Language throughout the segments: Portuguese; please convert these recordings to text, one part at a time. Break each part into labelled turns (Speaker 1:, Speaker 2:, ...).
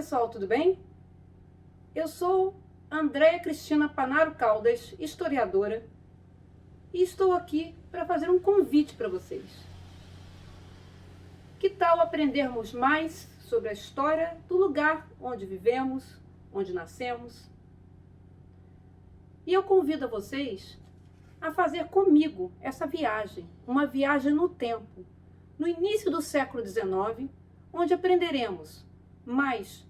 Speaker 1: pessoal, tudo bem? Eu sou Andréia Cristina Panaro Caldas, historiadora, e estou aqui para fazer um convite para vocês. Que tal aprendermos mais sobre a história do lugar onde vivemos, onde nascemos? E eu convido a vocês a fazer comigo essa viagem, uma viagem no tempo, no início do século XIX, onde aprenderemos mais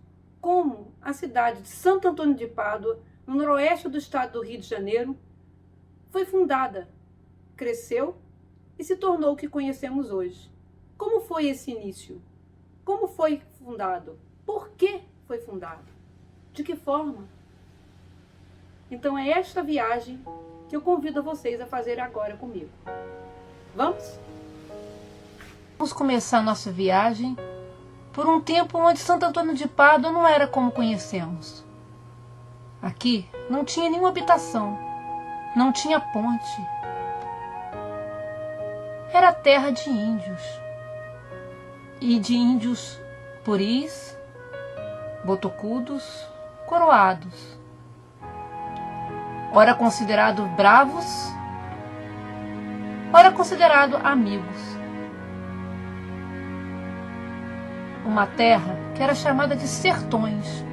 Speaker 1: como a cidade de Santo Antônio de Pádua, no noroeste do estado do Rio de Janeiro, foi fundada, cresceu e se tornou o que conhecemos hoje. Como foi esse início? Como foi fundado? Por que foi fundado? De que forma? Então é esta viagem que eu convido vocês a fazer agora comigo. Vamos?
Speaker 2: Vamos começar nossa viagem por um tempo onde Santo Antônio de Pádua não era como conhecemos. Aqui não tinha nenhuma habitação, não tinha ponte. Era terra de índios. E de índios puris, botocudos, coroados. Ora considerados bravos, ora considerados amigos. Uma terra que era chamada de sertões,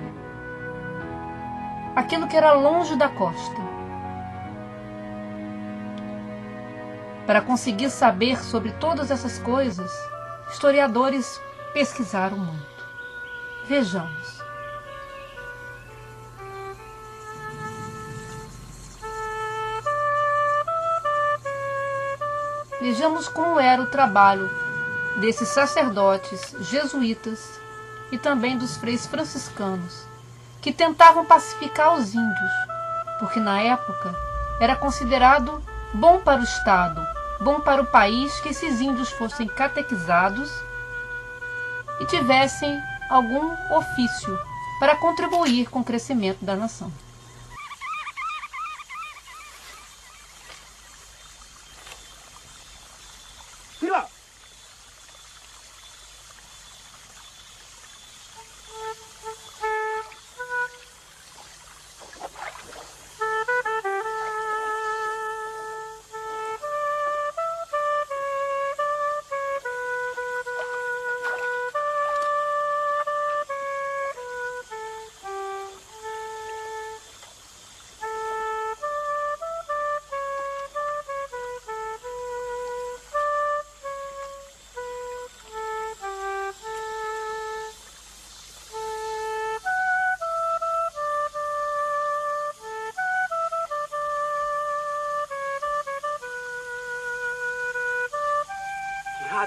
Speaker 2: aquilo que era longe da costa. Para conseguir saber sobre todas essas coisas, historiadores pesquisaram muito. Vejamos. Vejamos como era o trabalho desses sacerdotes jesuítas e também dos freis franciscanos, que tentavam pacificar os índios, porque na época era considerado bom para o Estado, bom para o país que esses índios fossem catequizados e tivessem algum ofício para contribuir com o crescimento da nação.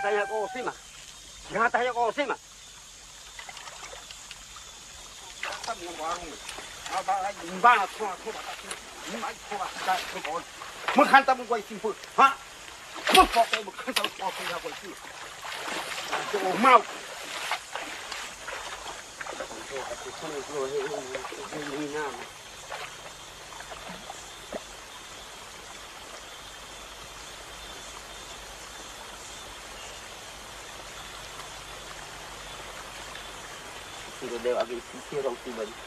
Speaker 3: Tanya ko sima. Jangan tanya ko sima. Tam yang warung. Apa lagi banget semua semua tapi. Mai semua dah semua. Makan tam gua simpul. Ha? Kok kok makan tam kok ya gua simpul. Itu mau. Sudah dewa agak sisir orang tu balik.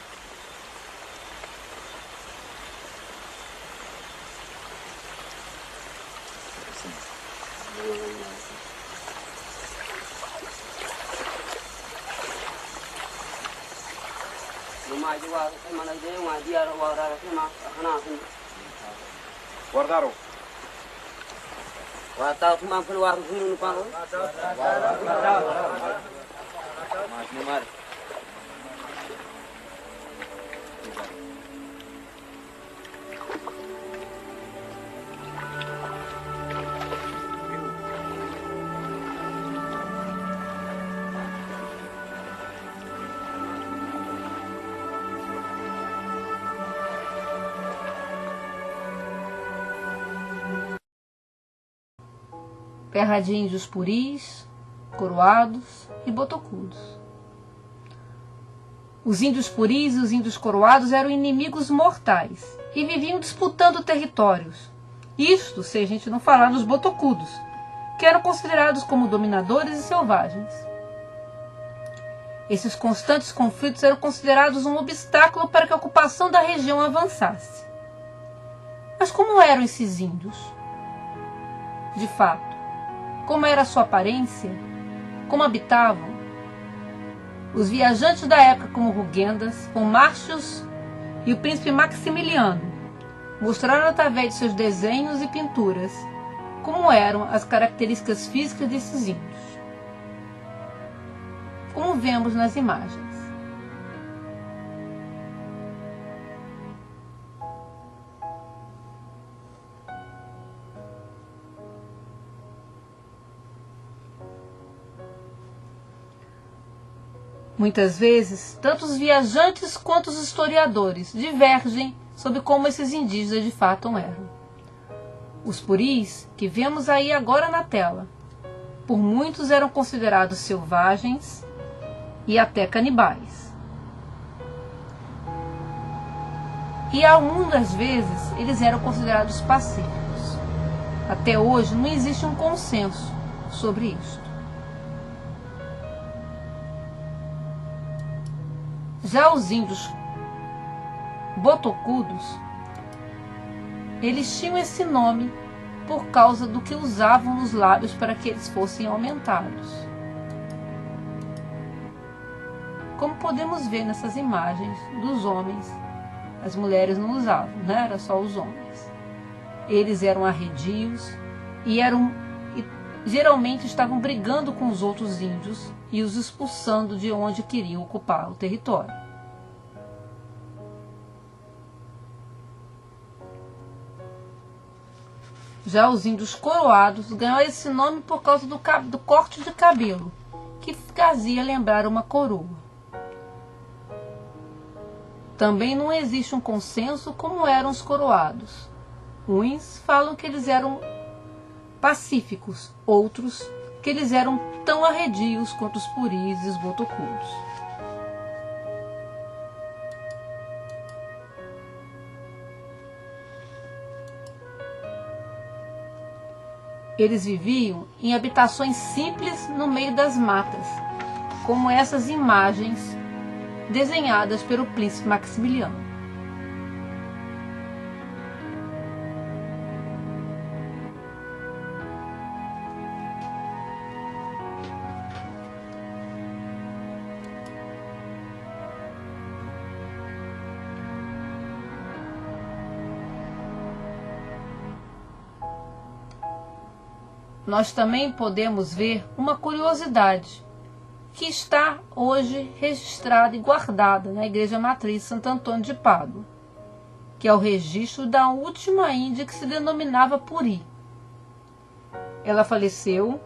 Speaker 3: Rumah juga mana dia rumah dia warga rumah kana pun. Wardaro. Watau cuma keluar dulu Pak. Mas Numar.
Speaker 2: Terra de índios puris, coroados e botocudos. Os índios puris e os índios coroados eram inimigos mortais e viviam disputando territórios. Isto se a gente não falar nos botocudos, que eram considerados como dominadores e selvagens. Esses constantes conflitos eram considerados um obstáculo para que a ocupação da região avançasse. Mas como eram esses índios? De fato, como era a sua aparência? Como habitavam? Os viajantes da época, como Rugendas, von Martius e o príncipe Maximiliano, mostraram através de seus desenhos e pinturas como eram as características físicas desses índios. Como vemos nas imagens. Muitas vezes, tanto os viajantes quanto os historiadores divergem sobre como esses indígenas de fato eram. Os puris, que vemos aí agora na tela, por muitos eram considerados selvagens e até canibais. E algumas vezes eles eram considerados pacíficos. Até hoje não existe um consenso sobre isto. Já os índios botocudos, eles tinham esse nome por causa do que usavam nos lábios para que eles fossem aumentados. Como podemos ver nessas imagens dos homens, as mulheres não usavam, né? Era só os homens. Eles eram arredios e geralmente estavam brigando com os outros índios e os expulsando de onde queriam ocupar o território. Já os índios coroados ganharam esse nome por causa do corte de cabelo, que fazia lembrar uma coroa. Também não existe um consenso como eram os coroados. Uns falam que eles eram pacíficos, outros que eles eram tão arredios quanto os puris e os botocudos. Eles viviam em habitações simples no meio das matas, como essas imagens desenhadas pelo príncipe Maximiliano. Nós também podemos ver uma curiosidade que está hoje registrada e guardada na Igreja Matriz Santo Antônio de Pádua, que é o registro da última índia que se denominava Puri. Ela faleceu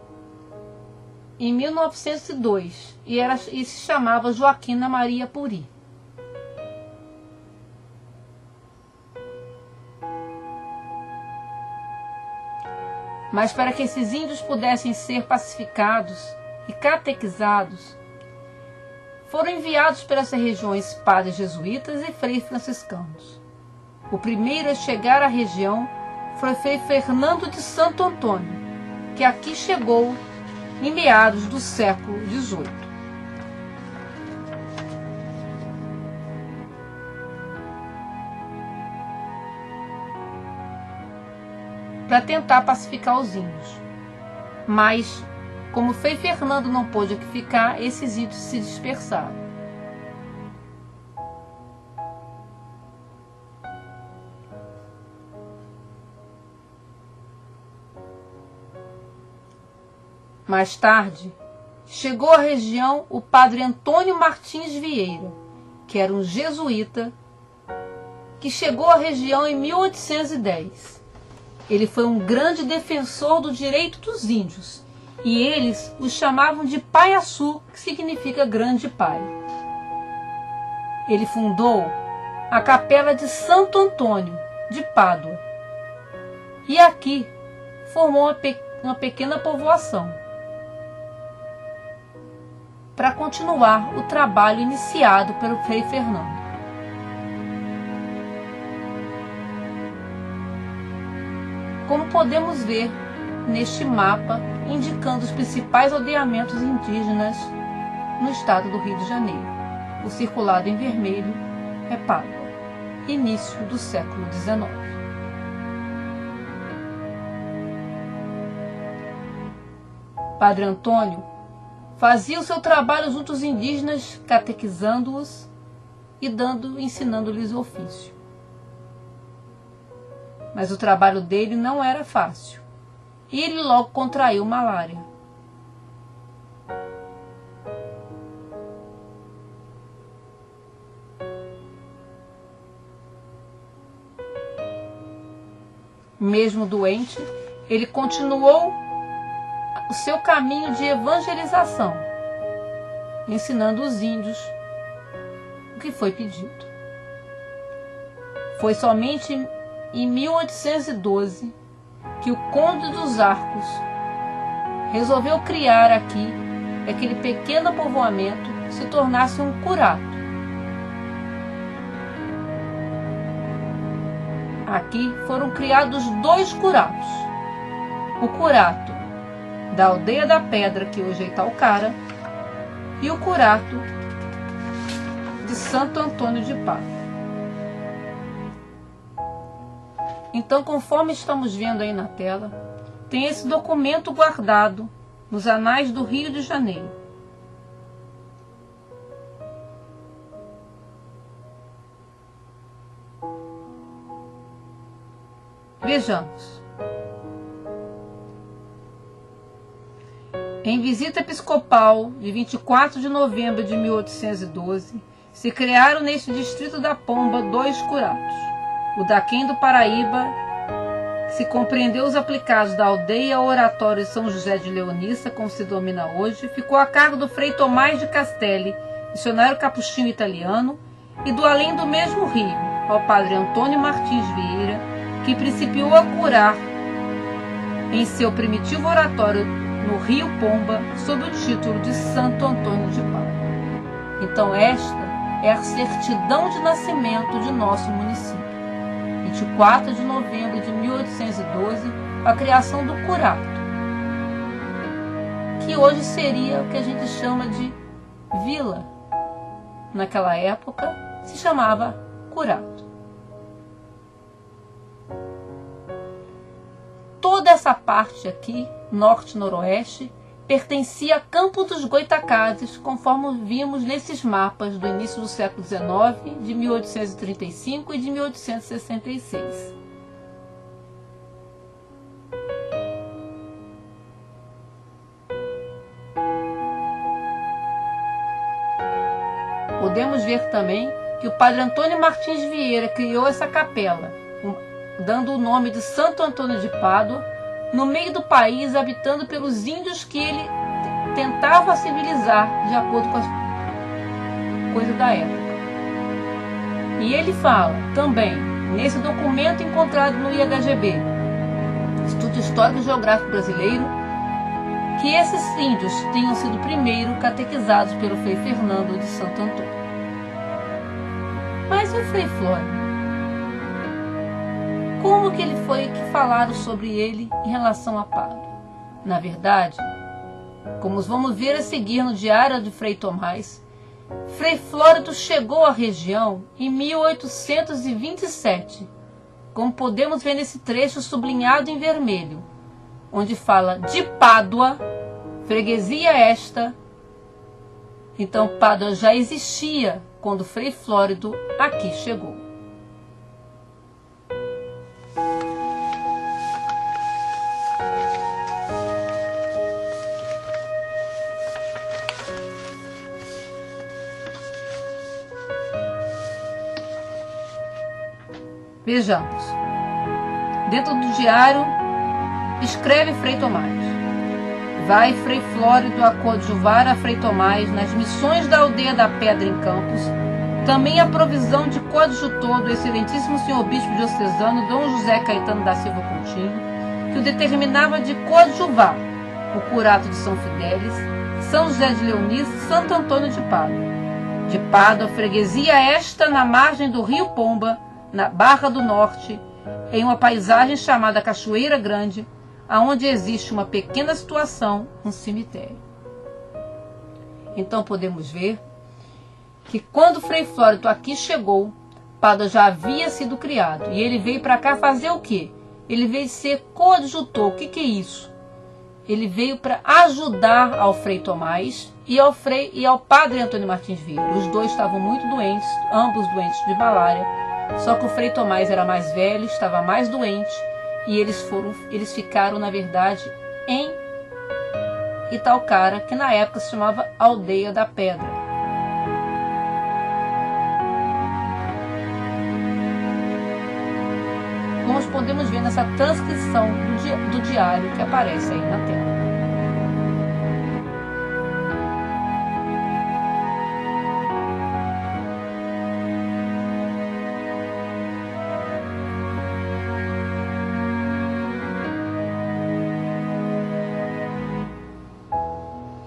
Speaker 2: em 1902 e se chamava Joaquina Maria Puri. Mas para que esses índios pudessem ser pacificados e catequizados, foram enviados para essas regiões padres jesuítas e freios franciscanos. O primeiro a chegar à região foi Frei Fernando de Santo Antônio, que aqui chegou em meados do século XVIII. Para tentar pacificar os índios. Mas, como Frei Fernando não pôde aqui ficar, esses índios se dispersaram. Mais tarde, chegou à região o padre Antônio Martins Vieira, que era um jesuíta, que chegou à região em 1810. Ele foi um grande defensor do direito dos índios, e eles o chamavam de Pai-Açu, que significa grande pai. Ele fundou a capela de Santo Antônio, de Pádua, e aqui formou uma pequena povoação, para continuar o trabalho iniciado pelo Frei Fernando. Como podemos ver neste mapa, indicando os principais aldeamentos indígenas no estado do Rio de Janeiro. O circulado em vermelho é Pádua, início do século XIX. Padre Antônio fazia o seu trabalho junto aos indígenas, catequizando-os e ensinando-lhes o ofício. Mas o trabalho dele não era fácil, e ele logo contraiu malária. Mesmo doente, ele continuou o seu caminho de evangelização, ensinando os índios o que foi pedido. Foi somente em 1812 que o Conde dos Arcos resolveu criar aqui aquele pequeno povoamento se tornasse um curato. Aqui foram criados 2 curatos. O curato da Aldeia da Pedra, que hoje é Itaucara, e o curato de Santo Antônio de Pádua. Então, conforme estamos vendo aí na tela, tem esse documento guardado nos anais do Rio de Janeiro. Vejamos. Em visita episcopal de 24 de novembro de 1812, se criaram neste distrito da Pomba 2 curatos. O daquém do Paraíba, que se compreendeu os aplicados da aldeia ao oratório de São José de Leonissa, como se domina hoje, ficou a cargo do Frei Tomás de Castelli, missionário capuchinho italiano, e do além do mesmo rio, ao Padre Antônio Martins Vieira, que principiou a curar em seu primitivo oratório no Rio Pomba, sob o título de Santo Antônio de Pádua. Então esta é a certidão de nascimento de nosso município. 24 de novembro de 1812, a criação do curato, que hoje seria o que a gente chama de vila. Naquela época se chamava curato. Toda essa parte aqui, norte-noroeste, pertencia a Campo dos Goitacazes, conforme vimos nesses mapas do início do século XIX, de 1835 e de 1866. Podemos ver também que o Padre Antônio Martins Vieira criou essa capela, dando o nome de Santo Antônio de Pádua, no meio do país, habitando pelos índios que ele tentava civilizar, de acordo com as coisas da época. E ele fala também, nesse documento encontrado no IHGB, Instituto Histórico e Geográfico Brasileiro, que esses índios tenham sido primeiro catequizados pelo Frei Fernando de Santo Antônio. Mas e o Frei Flórido? Como que ele foi que falaram sobre ele em relação a Pádua? Na verdade, como vamos ver a seguir no Diário de Frei Tomás, Frei Flórido chegou à região em 1827, como podemos ver nesse trecho sublinhado em vermelho, onde fala de Pádua, freguesia esta. Então Pádua já existia quando Frei Flórido aqui chegou. Vejamos. Dentro do diário, escreve Frei Tomás: vai Frei Flórido a coadjuvar a Frei Tomás nas missões da Aldeia da Pedra em Campos, também a provisão de coadjutor do excelentíssimo senhor bispo diocesano Dom José Caetano da Silva Coutinho, que o determinava de coadjuvar o curato de São Fidélis, São José de Leonis e Santo Antônio de Pádua. De Pádua, freguesia esta na margem do Rio Pomba, na Barra do Norte, em uma paisagem chamada Cachoeira Grande, aonde existe uma pequena situação, um cemitério. então podemos ver que quando Frei Flórido aqui chegou, Pádua já havia sido criado. E ele veio para cá fazer o quê? Ele veio ser coadjutor. O que é isso? Ele veio para ajudar ao Frei Tomás e ao Padre Antônio Martins Vieira. Os dois estavam muito doentes, ambos doentes de malária. Só que o Frei Tomás era mais velho, estava mais doente, e eles ficaram, na verdade, em Itaocara, que na época se chamava Aldeia da Pedra. Nós podemos ver nessa transcrição do diário que aparece aí na tela.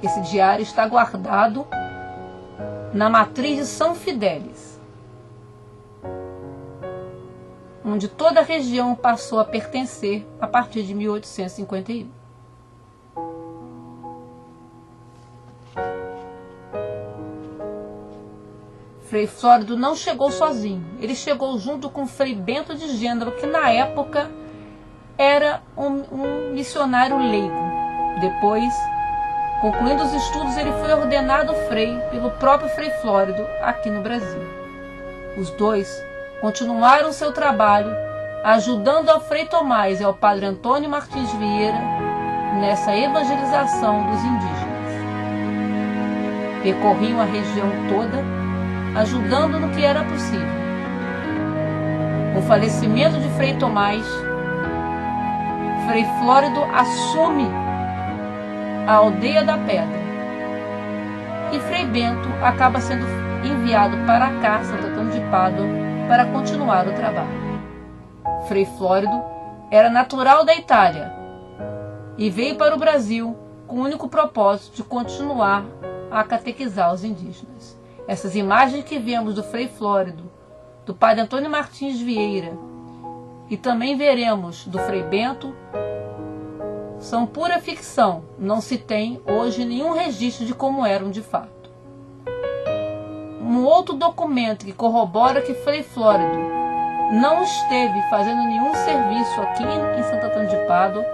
Speaker 2: Esse diário está guardado na matriz de São Fidélis, onde toda a região passou a pertencer a partir de 1851. Frei Flórido não chegou sozinho, ele chegou junto com Frei Bento de Gênova, que na época era um missionário leigo. Depois, concluindo os estudos, ele foi ordenado frei pelo próprio Frei Flórido aqui no Brasil. Os dois continuaram seu trabalho ajudando ao Frei Tomás e ao Padre Antônio Martins Vieira nessa evangelização dos indígenas. Percorriam a região toda, ajudando no que era possível. Com o falecimento de Frei Tomás, Frei Flórido assume a Aldeia da Pedra e Frei Bento acaba sendo enviado para cá, Santo Antônio de Pádua, para continuar o trabalho. Frei Flórido era natural da Itália e veio para o Brasil com o único propósito de continuar a catequizar os indígenas. Essas imagens que vemos do Frei Flórido, do Padre Antônio Martins Vieira e também veremos do Frei Bento são pura ficção, não se tem hoje nenhum registro de como eram de fato. Um outro documento que corrobora que Frei Flórido não esteve fazendo nenhum serviço aqui em Santo Antônio de Pádua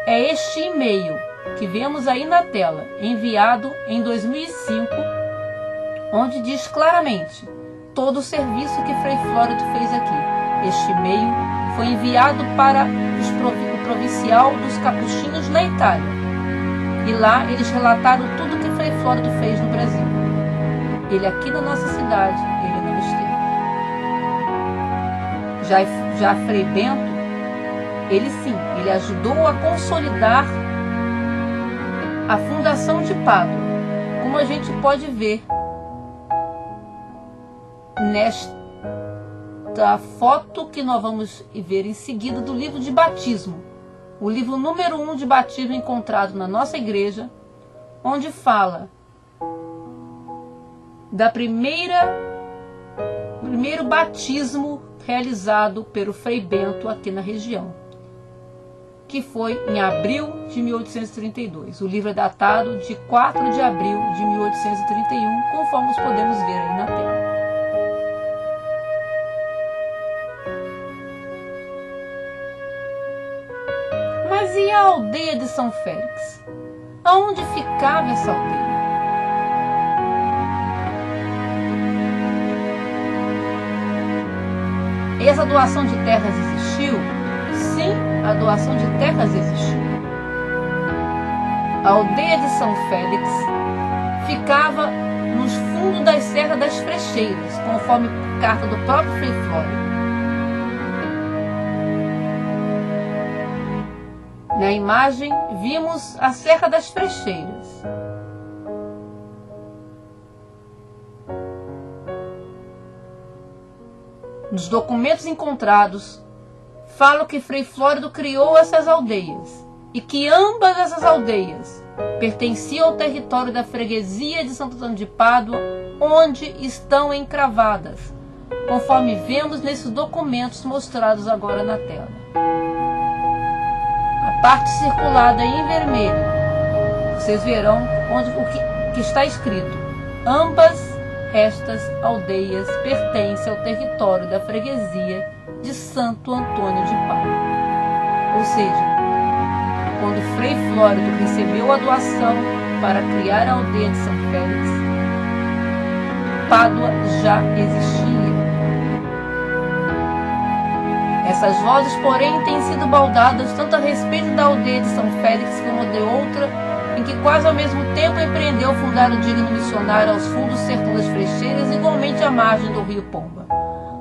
Speaker 2: é este e-mail que vemos aí na tela, enviado em 2005, onde diz claramente todo o serviço que Frei Flórido fez aqui. Este e-mail foi enviado para o provincial dos Capuchinhos na Itália. E lá eles relataram tudo que Frei Flórido fez no Brasil. Ele aqui na nossa cidade, ele não esteve. Já Frei Bento, ele sim, ele ajudou a consolidar a fundação de Pádua, como a gente pode ver nesta foto que nós vamos ver em seguida do livro de batismo, o livro número 1 de batismo encontrado na nossa igreja, onde fala da primeiro batismo realizado pelo Frei Bento aqui na região, que foi em abril de 1832. O livro é datado de 4 de abril de 1831, conforme podemos ver aí na tela. Mas e a aldeia de São Félix? Aonde ficava essa aldeia? Essa doação de terras existiu? Sim, a doação de terras existiu. A aldeia de São Félix ficava nos fundos das Serras das Frecheiras, conforme carta do próprio Frei Flórido. Na imagem, vimos a Serra das Frecheiras. Nos documentos encontrados, falam que Frei Flórido criou essas aldeias e que ambas essas aldeias pertenciam ao território da freguesia de Santo Antônio de Pádua, onde estão encravadas, conforme vemos nesses documentos mostrados agora na tela. A parte circulada em vermelho, vocês verão que está escrito: ambas estas aldeias pertencem ao território da freguesia de Santo Antônio de Pádua. Ou seja, quando Frei Flórido recebeu a doação para criar a aldeia de São Félix, Pádua já existia. Essas vozes, porém, têm sido baldadas tanto a respeito da aldeia de São Félix como de outra, em que quase ao mesmo tempo empreendeu fundar o digno missionário aos fundos do sertão das Frecheiras, igualmente à margem do rio Pomba.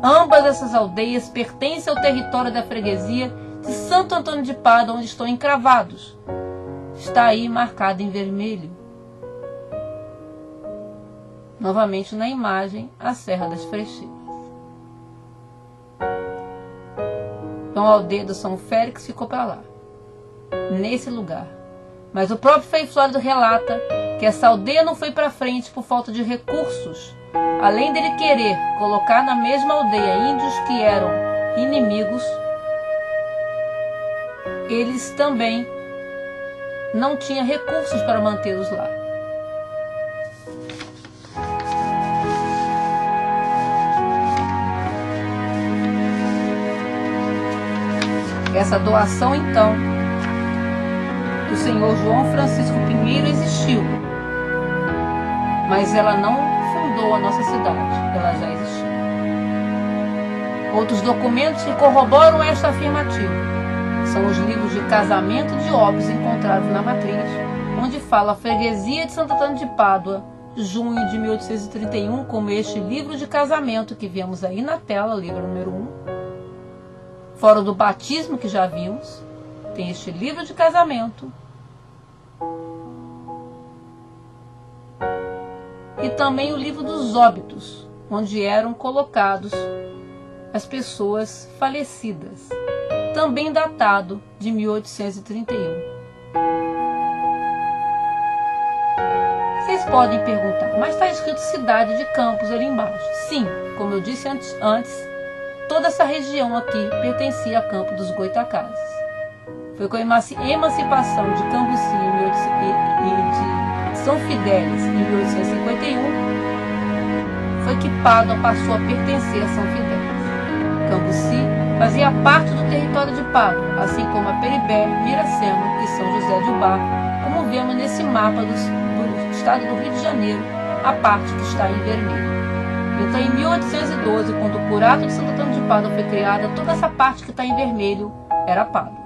Speaker 2: Ambas essas aldeias pertencem ao território da freguesia de Santo Antônio de Pádua, onde estão encravados. Está aí marcado em vermelho. Novamente na imagem, a Serra das Frecheiras. Então a aldeia do São Félix ficou para lá, nesse lugar. Mas o próprio Frei Flórido relata que essa aldeia não foi para frente por falta de recursos. Além dele querer colocar na mesma aldeia índios que eram inimigos, eles também não tinham recursos para mantê-los lá. Essa doação, então, do senhor João Francisco Pinheiro existiu, mas ela não fundou a nossa cidade, ela já existiu. Outros documentos que corroboram esta afirmativa são os livros de casamento de óbitos encontrados na matriz, onde fala a freguesia de Santo Antônio de Pádua, junho de 1831, como este livro de casamento que vemos aí na tela, livro número 1. Fora do batismo que já vimos, tem este livro de casamento. E também o livro dos óbitos, onde eram colocados as pessoas falecidas, também datado de 1831. Vocês podem perguntar, mas está escrito cidade de Campos ali embaixo. Sim, como eu disse antes, toda essa região aqui pertencia a Campo dos Goitacazes. Foi com a emancipação de Cambuci e de São Fidélis em 1851, foi que Pádua passou a pertencer a São Fidélis. Cambuci fazia parte do território de Pádua, assim como a Peribé, Miracema e São José de Ubá, como vemos nesse mapa do estado do Rio de Janeiro, a parte que está em vermelho. Então, em 1812, quando o curato de Santo Antônio de Pádua foi criada, toda essa parte que está em vermelho era Pádua.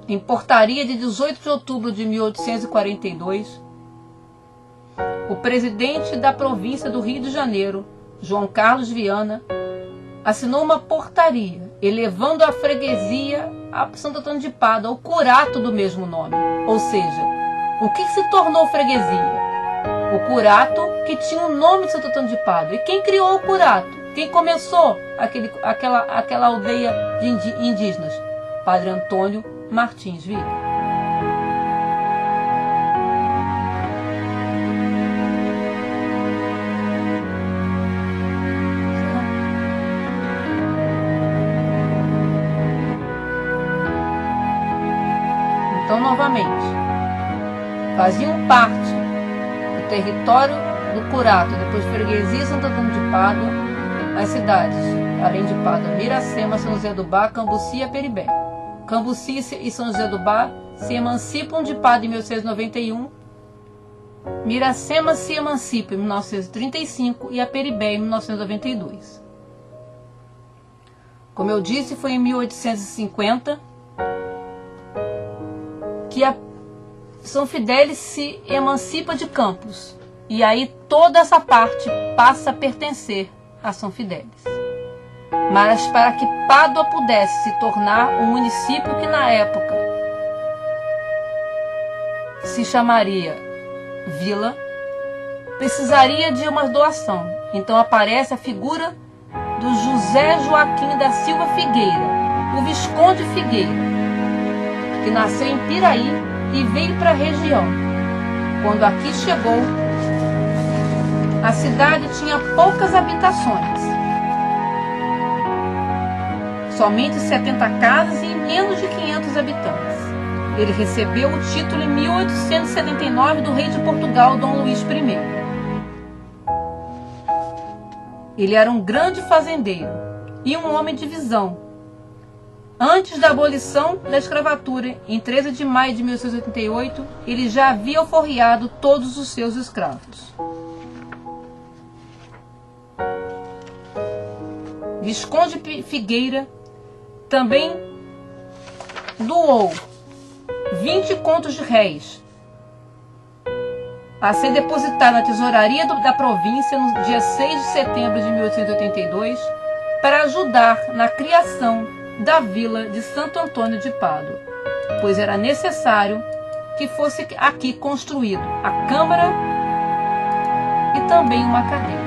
Speaker 2: Em portaria de 18 de outubro de 1842, o presidente da província do Rio de Janeiro, João Carlos Viana, assinou uma portaria elevando a freguesia a Santo Antônio de Pádua, o curato do mesmo nome. Ou seja, o que se tornou freguesia? O curato que tinha o nome de Santo Antônio de Pádua. E quem criou o curato? Quem começou aquela aldeia de indígenas? Padre Antônio Martins Vieira. Então, novamente, faziam parte do território do curato, depois freguesia Santo Antônio de Pádua, as cidades, além de Pádua, Miracema, São José do Ubá, Cambuci e Peribé. Cambuci e São José do Ubá se emancipam de Pádua em 1891, Miracema se emancipa em 1935 e a Peribé em 1992. Como eu disse, foi em 1850 que a São Fidélis se emancipa de Campos. E aí toda essa parte passa a pertencer a São Fidélis. Mas para que Pádua pudesse se tornar um município que na época se chamaria vila, precisaria de uma doação. Então aparece a figura do José Joaquim da Silva Figueira, o Visconde Figueira, que nasceu em Piraí e veio para a região. Quando aqui chegou, a cidade tinha poucas habitações. somente 70 casas e menos de 500 habitantes. Ele recebeu o título em 1879 do rei de Portugal, Dom Luís I. Ele era um grande fazendeiro e um homem de visão. Antes da abolição da escravatura, em 13 de maio de 1888, ele já havia alforriado todos os seus escravos. Visconde Figueira também doou 20 contos de réis a ser depositado na tesouraria da província no dia 6 de setembro de 1882 para ajudar na criação da vila de Santo Antônio de Pádua, pois era necessário que fosse aqui construído a câmara e também uma cadeia.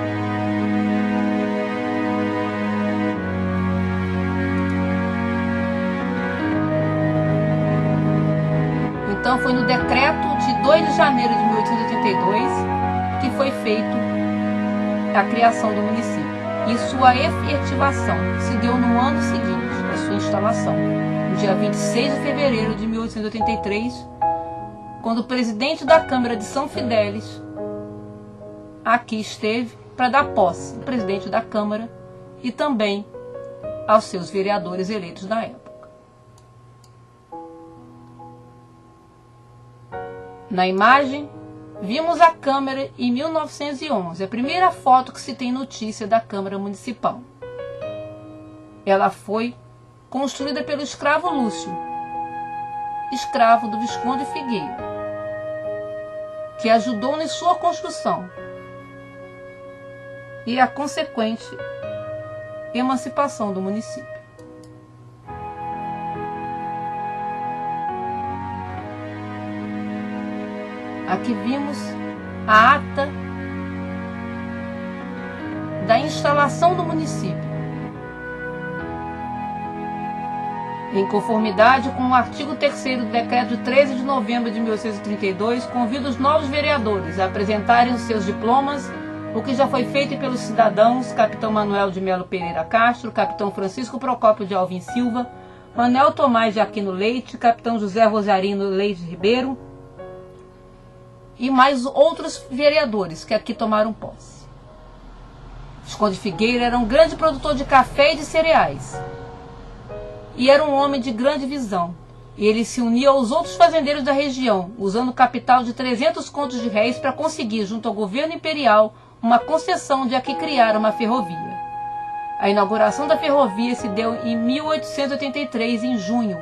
Speaker 2: Então foi no decreto de 2 de janeiro de 1882 que foi feito a criação do município. E sua efetivação se deu no ano seguinte da sua instalação, no dia 26 de fevereiro de 1883, quando o presidente da Câmara de São Fidélis aqui esteve para dar posse ao presidente da Câmara e também aos seus vereadores eleitos na época. Na imagem, vimos a Câmara em 1911, a primeira foto que se tem notícia da Câmara Municipal. Ela foi construída pelo escravo Lúcio, escravo do Visconde Figueira, que ajudou na sua construção e a consequente emancipação do município. Aqui vimos a ata da instalação do município. Em conformidade com o artigo 3º do decreto de 13 de novembro de 1832, convido os novos vereadores a apresentarem os seus diplomas, o que já foi feito pelos cidadãos Capitão Manuel de Melo Pereira Castro, Capitão Francisco Procópio de Alvim Silva, Manuel Tomás de Aquino Leite, Capitão José Rosarino Leite Ribeiro, e mais outros vereadores que aqui tomaram posse. Visconde Figueira era um grande produtor de café e de cereais. E era um homem de grande visão. E ele se unia aos outros fazendeiros da região, usando o capital de 300 contos de réis para conseguir, junto ao governo imperial, uma concessão de aqui criar uma ferrovia. A inauguração da ferrovia se deu em 1883, em junho,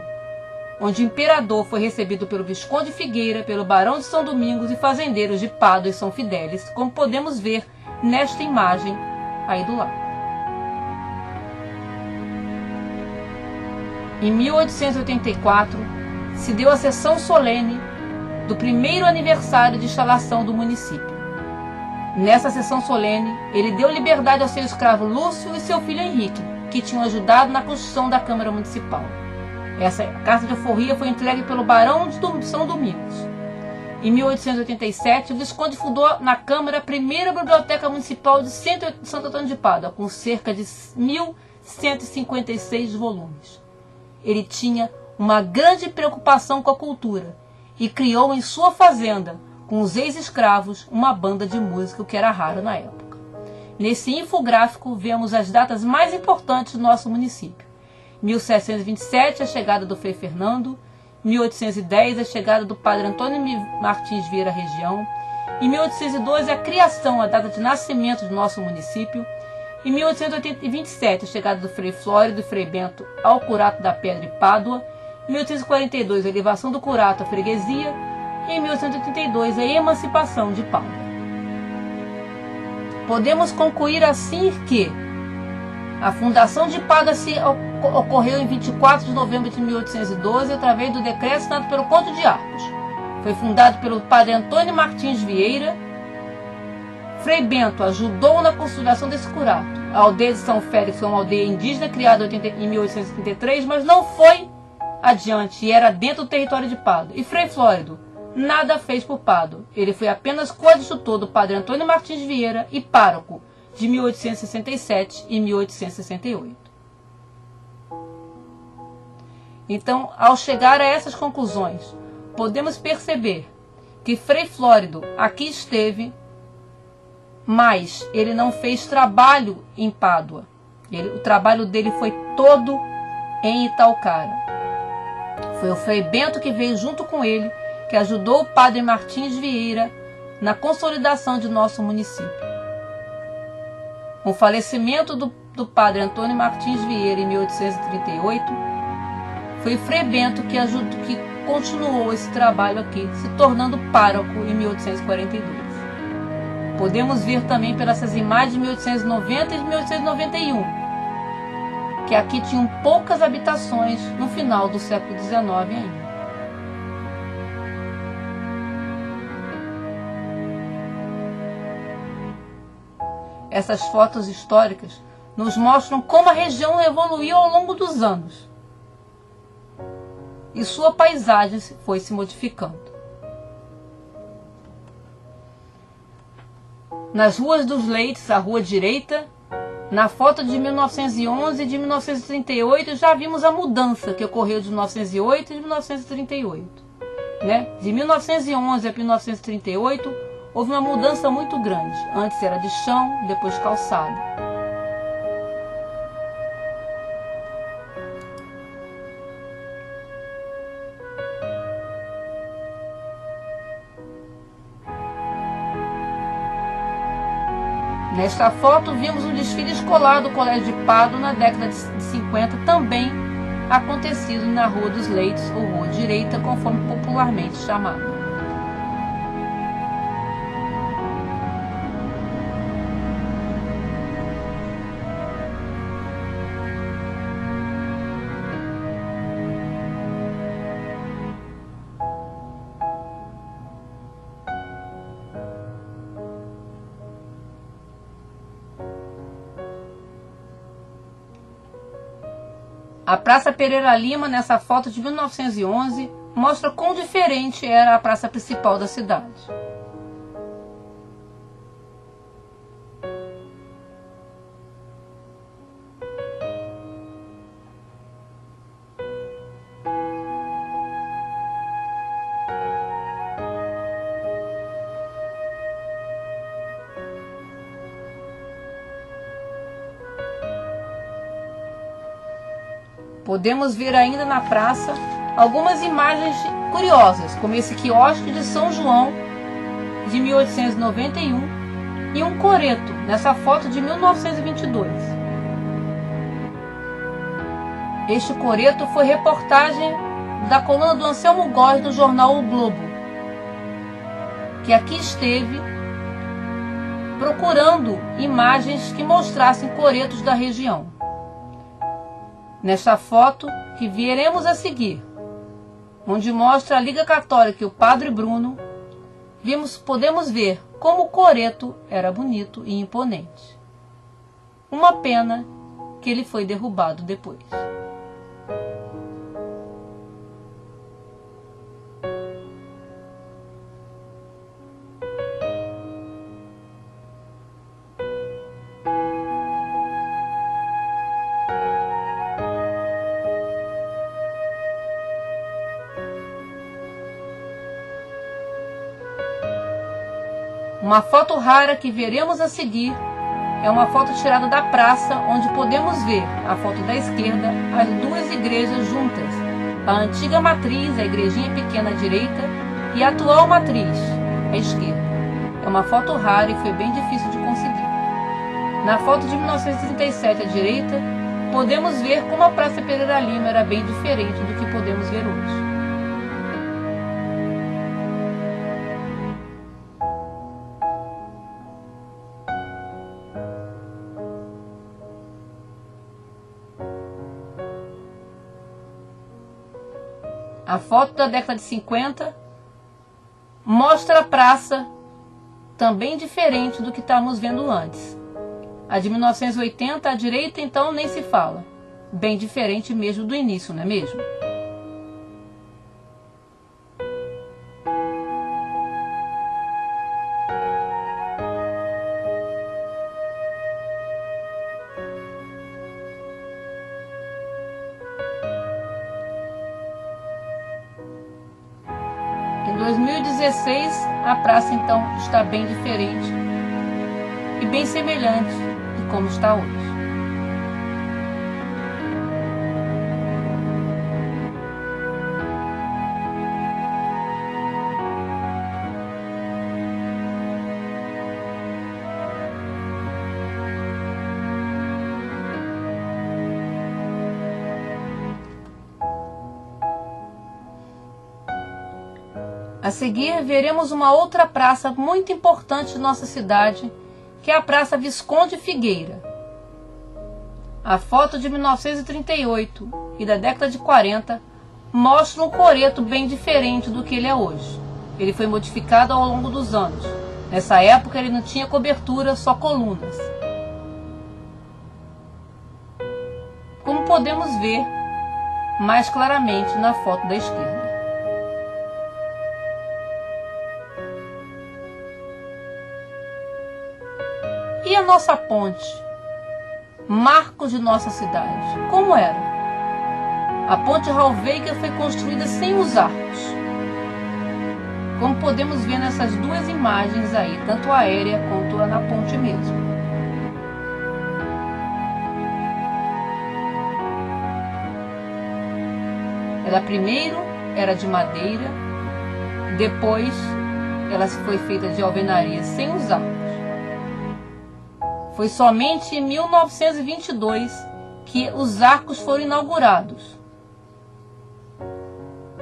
Speaker 2: onde o imperador foi recebido pelo Visconde Figueira, pelo Barão de São Domingos e fazendeiros de Pádua e São Fidélis, como podemos ver nesta imagem aí do lado. Em 1884, se deu a sessão solene do primeiro aniversário de instalação do município. Nessa sessão solene, ele deu liberdade ao seu escravo Lúcio e seu filho Henrique, que tinham ajudado na construção da Câmara Municipal. Essa carta de alforria foi entregue pelo Barão de São Domingos. Em 1887, o Visconde fundou na Câmara a primeira Biblioteca Municipal de Santo Antônio de Pádua, com cerca de 1.156 volumes. Ele tinha uma grande preocupação com a cultura e criou em sua fazenda, com os ex-escravos, uma banda de música, o que era raro na época. Nesse infográfico, vemos as datas mais importantes do nosso município. 1727, a chegada do Frei Fernando. 1810, a chegada do Padre Antônio Martins Vieira à região. Em 1812, a criação, a data de nascimento do nosso município. Em 1827, a chegada do Frei Flórido e Frei Bento ao Curato da Pedra e Pádua. Em 1842, a elevação do Curato à freguesia. E em 1882, a emancipação de Pádua. Podemos concluir assim que a fundação de Pádua ocorreu em 24 de novembro de 1812, através do decreto assinado pelo Conde de Arcos. Foi fundado pelo Padre Antônio Martins Vieira. Frei Bento ajudou na consolidação desse curato. A aldeia de São Félix foi uma aldeia indígena criada em 1873, mas não foi adiante e era dentro do território de Pádua. E Frei Flórido nada fez por Pádua. Ele foi apenas coadjutor do Padre Antônio Martins Vieira e pároco de 1867 e 1868. Então, ao chegar a essas conclusões, podemos perceber que Frei Flórido aqui esteve, mas ele não fez trabalho em Pádua. O trabalho dele foi todo em Itaocara. Foi o Frei Bento que veio junto com ele, que ajudou o Padre Martins Vieira na consolidação de nosso município. Com o falecimento do Padre Antônio Martins Vieira em 1838, foi o Frei Bento que continuou esse trabalho aqui, se tornando pároco em 1842. Podemos ver também pelas imagens de 1890 e de 1891, que aqui tinham poucas habitações no final do século XIX ainda. Essas fotos históricas nos mostram como a região evoluiu ao longo dos anos e sua paisagem foi se modificando. Nas ruas dos Leites, a rua direita, na foto de 1911 e de 1938 já vimos a mudança que ocorreu de 1908 e de 1938. De 1911 a 1938 houve uma mudança muito grande. Antes era de chão, depois calçada. Nesta foto vimos um desfile escolar do Colégio de Pádua na década de 50, também acontecido na Rua dos Leites, ou Rua Direita, conforme popularmente chamada. A Praça Pereira Lima, nessa foto de 1911, mostra quão diferente era a praça principal da cidade. Podemos ver ainda na praça algumas imagens curiosas, como esse quiosque de São João de 1891 e um coreto, nessa foto de 1922. Este coreto foi reportagem da coluna do Anselmo Góes do jornal O Globo, que aqui esteve procurando imagens que mostrassem coretos da região. Nesta foto que veremos a seguir, onde mostra a Liga Católica e o Padre Bruno, podemos ver como o coreto era bonito e imponente. Uma pena que ele foi derrubado depois. Uma foto rara que veremos a seguir é uma foto tirada da praça, onde podemos ver, a foto da esquerda, as duas igrejas juntas. A antiga matriz, a igrejinha pequena à direita, e a atual matriz, à esquerda. É uma foto rara e foi bem difícil de conseguir. Na foto de 1937 à direita, podemos ver como a Praça Pereira Lima era bem diferente do que podemos ver hoje. A foto da década de 50 mostra a praça também diferente do que estávamos vendo antes. A de 1980 à direita, então, nem se fala. Bem diferente mesmo do início, não é mesmo? 2016, a praça então está bem diferente e bem semelhante de como está hoje. A seguir, veremos uma outra praça muito importante de nossa cidade, que é a Praça Visconde Figueira. A foto de 1938 e da década de 40 mostra um coreto bem diferente do que ele é hoje. Ele foi modificado ao longo dos anos. Nessa época ele não tinha cobertura, só colunas. Como podemos ver mais claramente na foto da esquerda. E a nossa ponte, marco de nossa cidade, como era? A ponte Rauweiker foi construída sem os arcos, como podemos ver nessas duas imagens aí, tanto a aérea quanto a na ponte mesmo. Ela primeiro era de madeira, depois ela foi feita de alvenaria sem os arcos. Foi somente em 1922 que os arcos foram inaugurados,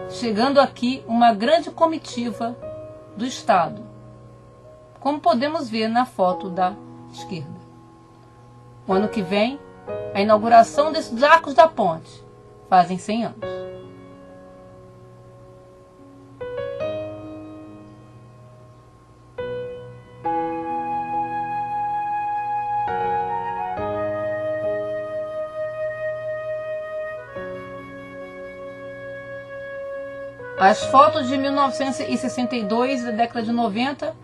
Speaker 2: chegando aqui uma grande comitiva do Estado, como podemos ver na foto da esquerda. O ano que vem, a inauguração desses arcos da ponte, fazem 100 anos. As fotos de 1962 da década de 90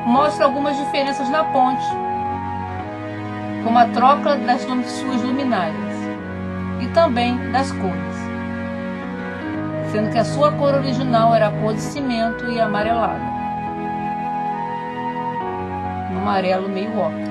Speaker 2: mostram algumas diferenças na ponte, como a troca das suas luminárias e também das cores, sendo que a sua cor original era a cor de cimento e amarelada, um amarelo meio ocre.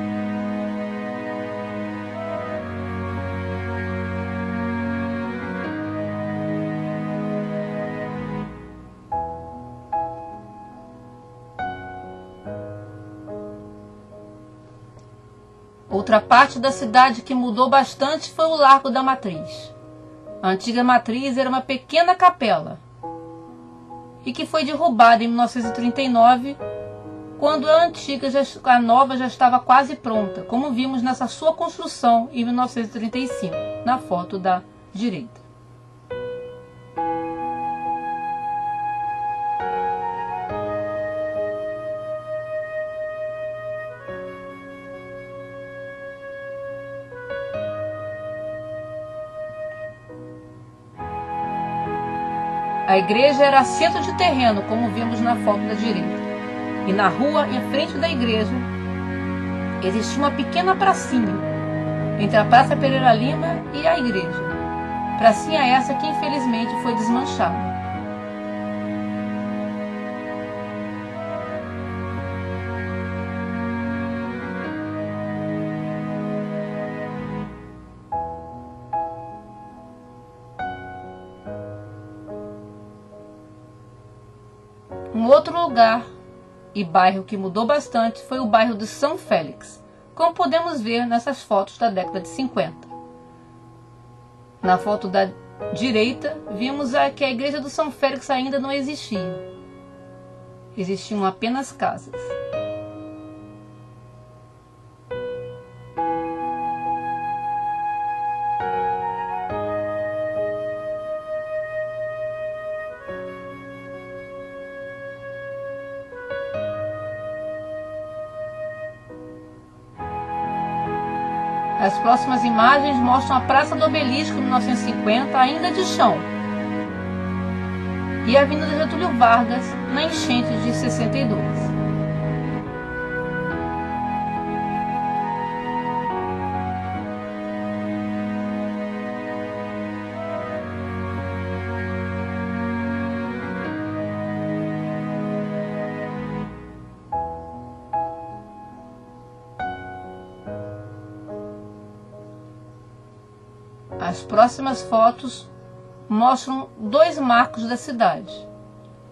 Speaker 2: Outra parte da cidade que mudou bastante foi o Largo da Matriz. A antiga matriz era uma pequena capela e que foi derrubada em 1939, quando a nova já estava quase pronta, como vimos nessa sua construção em 1935, na foto da direita. A igreja era assento de terreno, como vimos na foto da direita. E na rua, em frente da igreja, existia uma pequena pracinha, entre a Praça Pereira Lima e a igreja. Pracinha essa que infelizmente foi desmanchada. Um outro lugar e bairro que mudou bastante foi o bairro de São Félix, como podemos ver nessas fotos da década de 50. Na foto da direita, vimos que a igreja do São Félix ainda não existia. Existiam apenas casas. As próximas imagens mostram a Praça do Obelisco em 1950, ainda de chão, e a Avenida Getúlio Vargas na enchente de 62. As próximas fotos mostram dois marcos da cidade.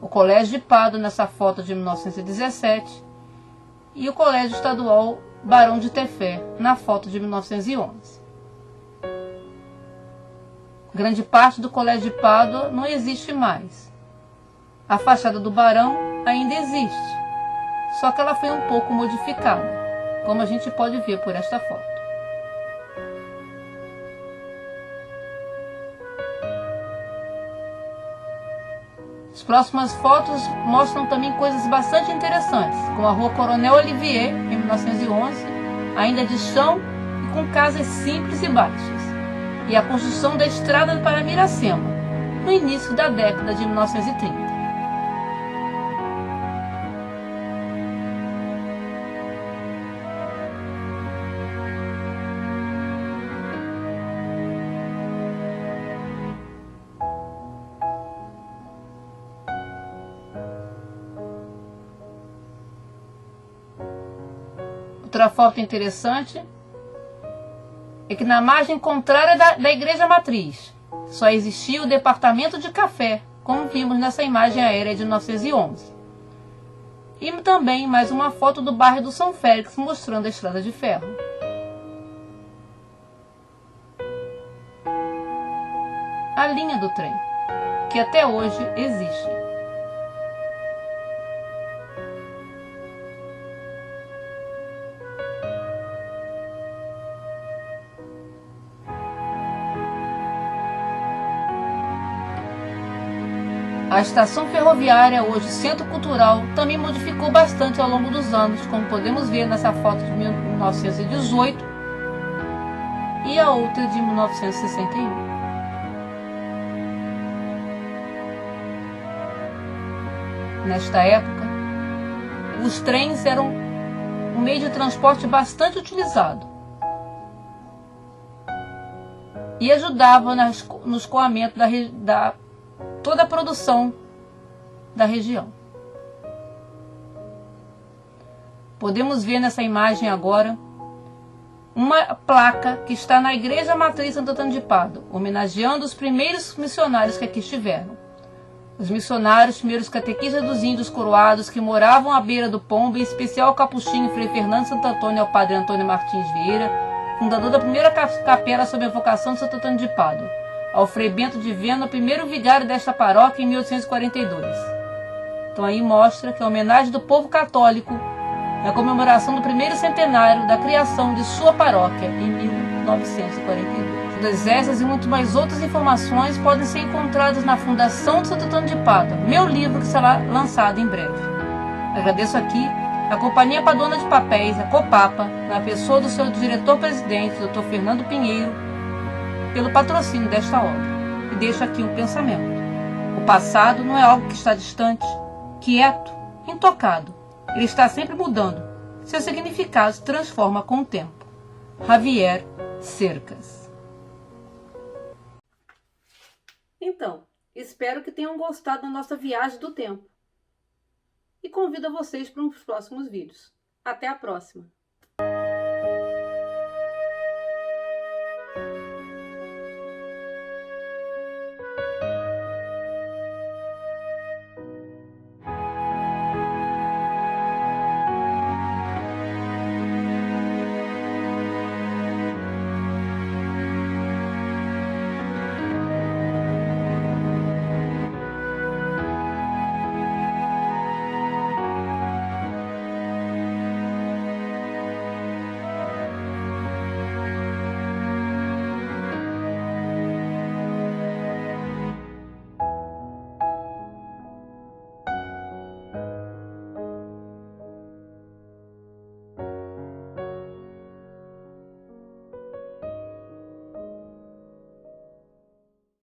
Speaker 2: O Colégio de Pádua, nessa foto de 1917, e o Colégio Estadual Barão de Tefé, na foto de 1911. Grande parte do Colégio de Pádua não existe mais. A fachada do Barão ainda existe, só que ela foi um pouco modificada, como a gente pode ver por esta foto. As próximas fotos mostram também coisas bastante interessantes, como a Rua Coronel Olivier, em 1911, ainda de chão e com casas simples e baixas, e a construção da estrada para Miracema, no início da década de 1930. Outra foto interessante é que na margem contrária da igreja matriz só existia o departamento de café, como vimos nessa imagem aérea de 1911. E também mais uma foto do bairro do São Félix mostrando a estrada de ferro. A linha do trem, que até hoje existe. A estação ferroviária, hoje centro cultural, também modificou bastante ao longo dos anos, como podemos ver nessa foto de 1918 e a outra de 1961. Nesta época, os trens eram um meio de transporte bastante utilizado e ajudava no escoamento da toda a produção da região. Podemos ver nessa imagem agora uma placa que está na Igreja Matriz Santo Antônio de Pádua, homenageando os primeiros missionários que aqui estiveram. Os missionários, primeiros catequistas dos índios coroados que moravam à beira do Pombo, em especial ao capuchinho Frei Fernando Santo Antônio e ao Padre Antônio Martins Vieira, fundador da primeira capela sob a vocação de Santo Antônio de Pádua, ao Frei Bento de Vena, o primeiro vigário desta paróquia em 1842. Então aí mostra que a homenagem do povo católico na comemoração do primeiro centenário da criação de sua paróquia em 1942. Todas essas e muito mais outras informações podem ser encontradas na Fundação de Santo Antônio de Pádua, meu livro que será lançado em breve. Agradeço aqui a Companhia Paduana de Papéis, a Copapa, na pessoa do seu diretor-presidente, Dr. Fernando Pinheiro, pelo patrocínio desta obra. E deixo aqui um pensamento. O passado não é algo que está distante, quieto, intocado. Ele está sempre mudando. Seu significado se transforma com o tempo. Javier Cercas.
Speaker 1: Então, espero que tenham gostado da nossa viagem do tempo. E convido a vocês para os próximos vídeos. Até a próxima!